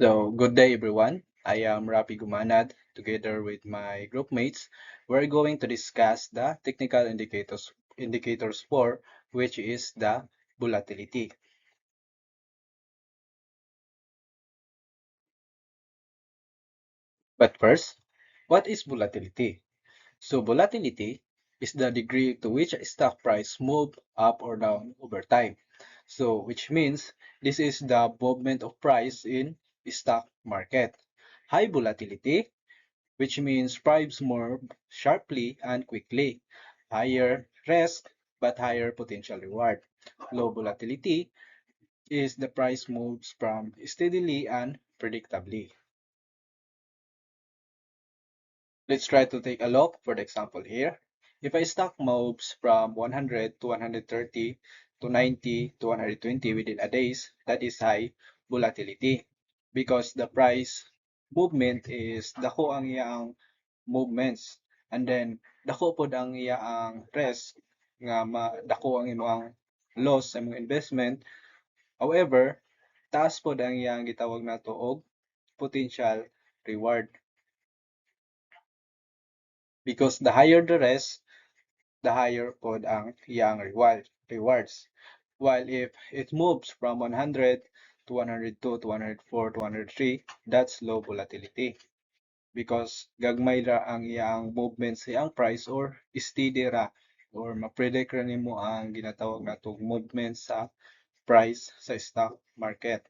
So, good day everyone. I am Rapi Gumanad. Together with my group mates, we're going to discuss the technical indicators for which is the volatility. But first, what is volatility? So, volatility is the degree to which a stock price move up or down over time. So, which means this is the movement of price in stock market. High volatility, which means price more sharply and quickly. Higher risk but higher potential reward. Low volatility is the price moves from steadily and predictably. Let's try to take a look for the example here. If a stock moves from 100 to 130 to 90 to 120 within a days, that is high volatility because the price movement is dako ang iyang movements and then dako pod ang iyang risk nga dako ang imong loss sa imong investment. However, taas pod ang iyang gitawag nato og potential reward because the higher the risk, the higher pod ang iyang rewards. While if it moves from 100 to 102 to 104 to 103, that's low volatility because gagmay ra ang iyang movement sa iyang price or steady ra or ma-predict ra nimo ang ginatawag natong movement sa price sa stock market.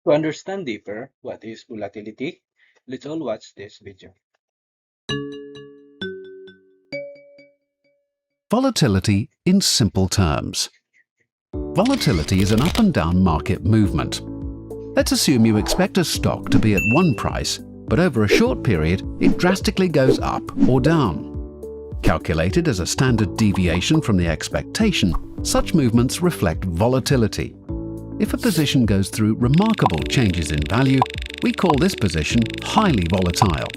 To understand deeper what is volatility, let's all watch this video. Volatility in simple terms. Volatility is an up and down market movement. Let's assume you expect a stock to be at one price, but over a short period it drastically goes up or down. Calculated as a standard deviation from the expectation, such movements reflect volatility. If a position goes through remarkable changes in value, we call this position highly volatile.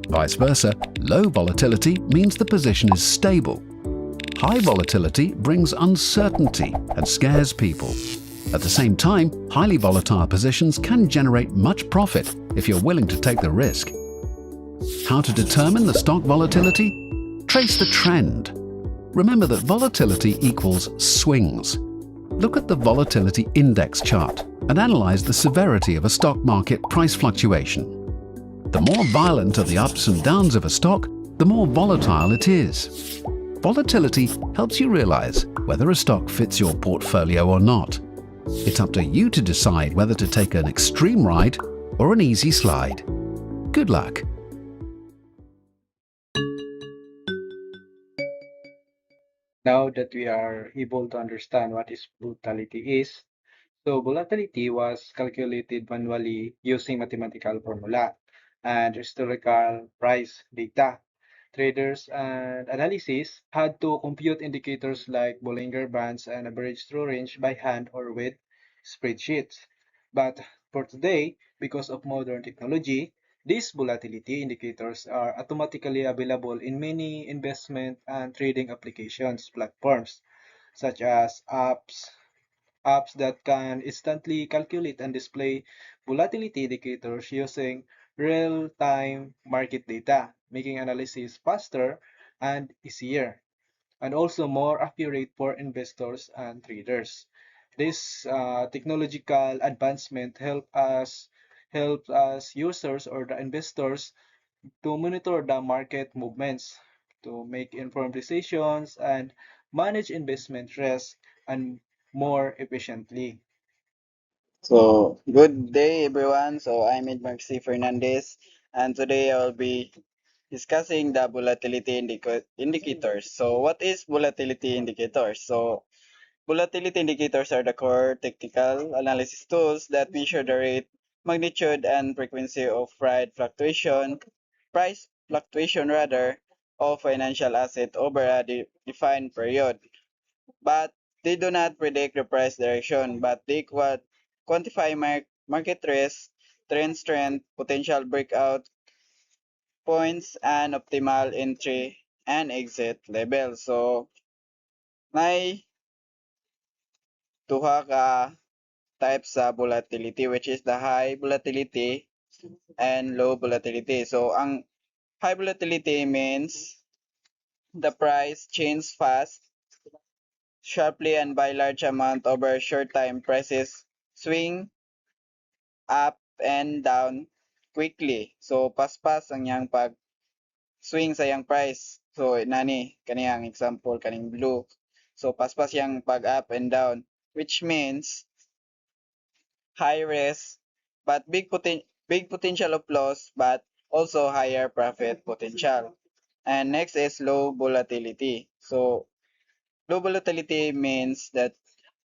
Vice versa, low volatility means the position is stable. High volatility brings uncertainty and scares people. At the same time, highly volatile positions can generate much profit if you're willing to take the risk. How to determine the stock volatility? Trace the trend. Remember that volatility equals swings. Look at the volatility index chart and analyze the severity of a stock market price fluctuation. The more violent are the ups and downs of a stock, the more volatile it is. Volatility helps you realize whether a stock fits your portfolio or not. It's up to you to decide whether to take an extreme ride or an easy slide. Good luck. Now that we are able to understand what is volatility is, so volatility was calculated manually using mathematical formula and historical price data. Traders and analysis had to compute indicators like Bollinger Bands and average true range by hand or with spreadsheets. But for today, because of modern technology, these volatility indicators are automatically available in many investment and trading applications platforms, such as apps that can instantly calculate and display volatility indicators using real-time market data, making analysis faster and easier, and also more accurate for investors and traders. This technological advancement help us users or the investors to monitor the market movements, to make informed decisions and manage investment risk and more efficiently. Good day, everyone. I'm Edmar C. Fernandez, and today I'll be discussing the volatility indicators. What is volatility indicators? Volatility indicators are the core technical analysis tools that measure the rate, magnitude, and frequency of price fluctuation rather, of financial asset over a defined period. But they do not predict the price direction, but they quantify market risk, trend strength, potential breakout points, and optimal entry and exit level. May duha ka types sa volatility, which is the high volatility and low volatility. So ang high volatility means the price changes fast, sharply, and by large amount over a short time. Prices swing up and down quickly. So paspas ang yang pag swing sa yang price. So nani kaniyang example kaning blue. So paspas yang pag up and down, which means high risk but big potential of loss, but also higher profit potential. And next is low volatility. So low volatility means that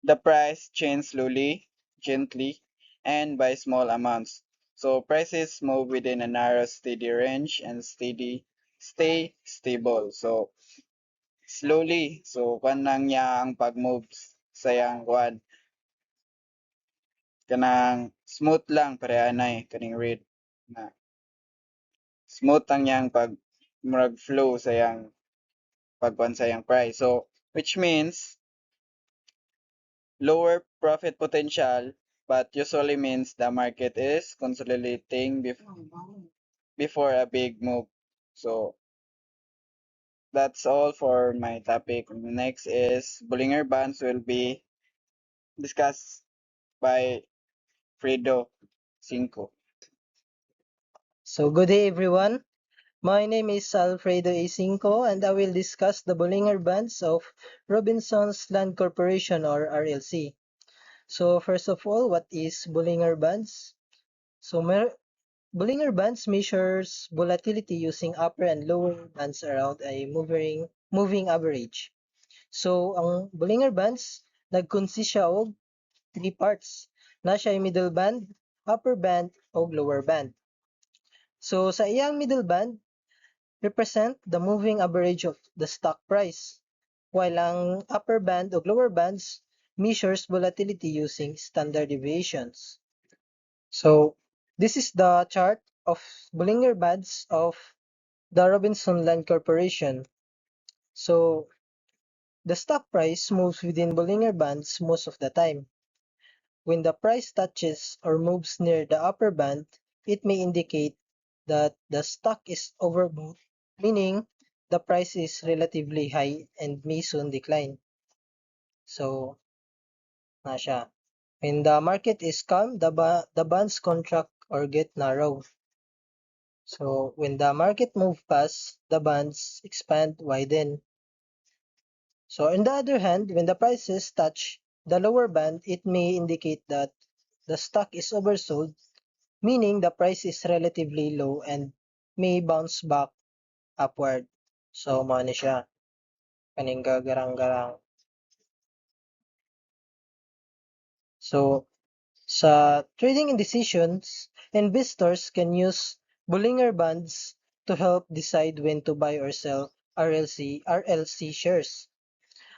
the price changes slowly, gently, and by small amounts. So prices move within a narrow, steady range and stay stable. So slowly. So kanang niya ang pag-moves sa yang kwan kanang smooth lang parehanay kaning read na smooth ang yang pag murag flow sa yang pagkuan sa yang price. So which means lower profit potential, but usually means the market is consolidating before a big move. So that's all for my topic. Next is Bollinger Bands will be discussed by Fredo Cinco. So good day everyone. My name is Alfredo A. Cinco and I will discuss the Bollinger Bands of Robinson's Land Corporation or RLC. So first of all, what is Bollinger Bands? So Bollinger Bands measures volatility using upper and lower bands around a moving average. So ang Bollinger Bands nagkonsist siya og three parts. Na siya middle band, upper band, o lower band. So sa iyang middle band, represent the moving average of the stock price, while ang upper band o lower bands measures volatility using standard deviations. So this is the chart of Bollinger Bands of the Robinson Land Corporation. So the stock price moves within Bollinger Bands most of the time. When the price touches or moves near the upper band, it may indicate that the stock is overbought, meaning the price is relatively high and may soon decline. So, na siya. When the market is calm, the bands contract or get narrow. So, when the market move fast, the bands expand, widen. So, on the other hand, when the prices touch the lower band, it may indicate that the stock is oversold, meaning the price is relatively low and may bounce back upward. So, mao ni siya. Kaning gagarang-garang. So, sa trading decisions, investors can use Bollinger Bands to help decide when to buy or sell RLC shares.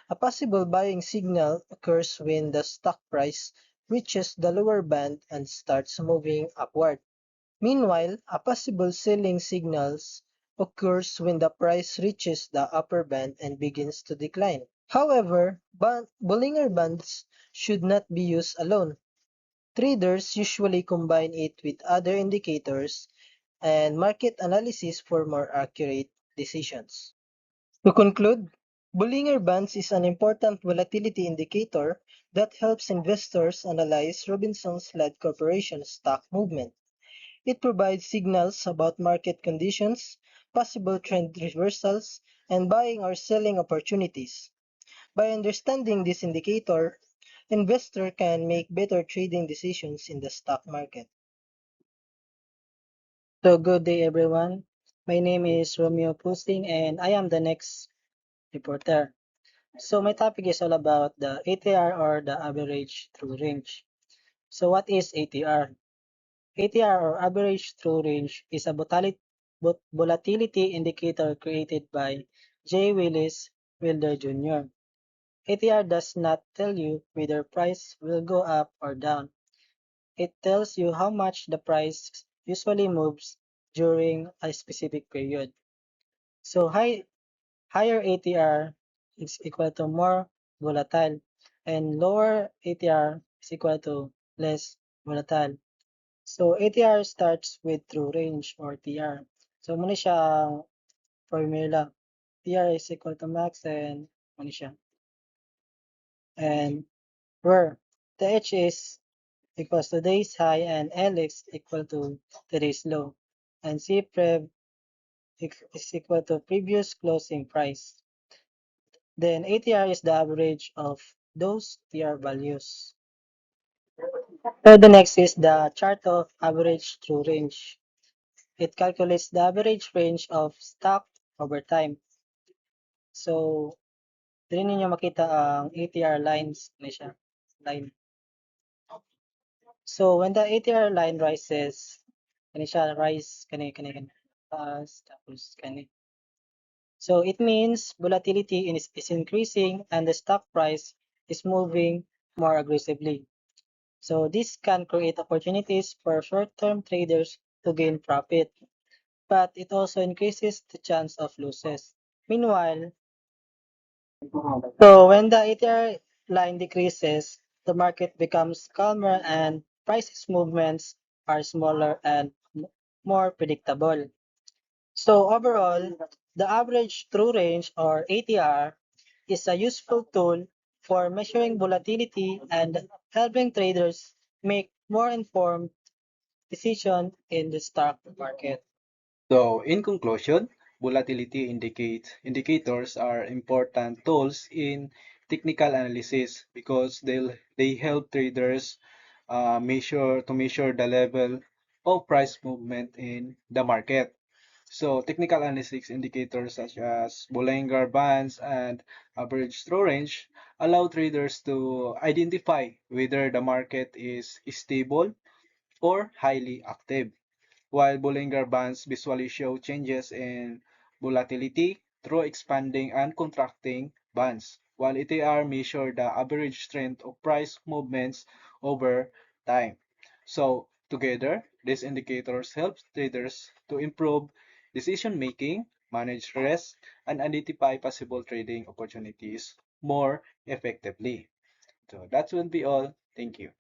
A possible buying signal occurs when the stock price reaches the lower band and starts moving upward. Meanwhile, a possible selling signal occurs when the price reaches the upper band and begins to decline. However, Bollinger Bands should not be used alone. Traders usually combine it with other indicators and market analysis for more accurate decisions. To conclude, Bollinger Bands is an important volatility indicator that helps investors analyze Robinson's Land Corporation stock movement. It provides signals about market conditions, possible trend reversals, and buying or selling opportunities. By understanding this indicator, investor can make better trading decisions in the stock market. So good day everyone. My name is Romeo Pusting and I am the next reporter. So my topic is all about the ATR or the average true range. So what is ATR? ATR or average true range is a volatility indicator created by J. Willis Wilder Jr. ATR does not tell you whether price will go up or down. It tells you how much the price usually moves during a specific period. So higher ATR is equal to more volatile and lower ATR is equal to less volatile. So ATR starts with true range or TR. So muna siya ang formula. TR is equal to max and muna siya. And where the H is equals to today's high and LX equal to today's low. And CPREV is equal to previous closing price. Then ATR is the average of those TR values. So the next is the chart of average true range. It calculates the average range of stock over time. So, dito ninyo makita ang ATR lines na siya. Line. So, when the ATR line rises, kani siya rise, kani. Tapos kani. So, it means volatility is increasing and the stock price is moving more aggressively. So, this can create opportunities for short-term traders to gain profit, but it also increases the chance of losses. Meanwhile, so when the ATR line decreases, the market becomes calmer and prices movements are smaller and more predictable. So overall, the average true range or ATR is a useful tool for measuring volatility and helping traders make more informed decisions in the stock market. So, in conclusion, volatility indicators are important tools in technical analysis because they help traders measure the level of price movement in the market. So, technical analytics indicators such as Bollinger Bands and average throw range allow traders to identify whether the market is stable or highly active, while Bollinger Bands visually show changes in volatility through expanding and contracting bands, while ETR measure the average strength of price movements over time. So, together, these indicators help traders to improve decision making, manage risk, and identify possible trading opportunities more effectively. So, that will be all. Thank you.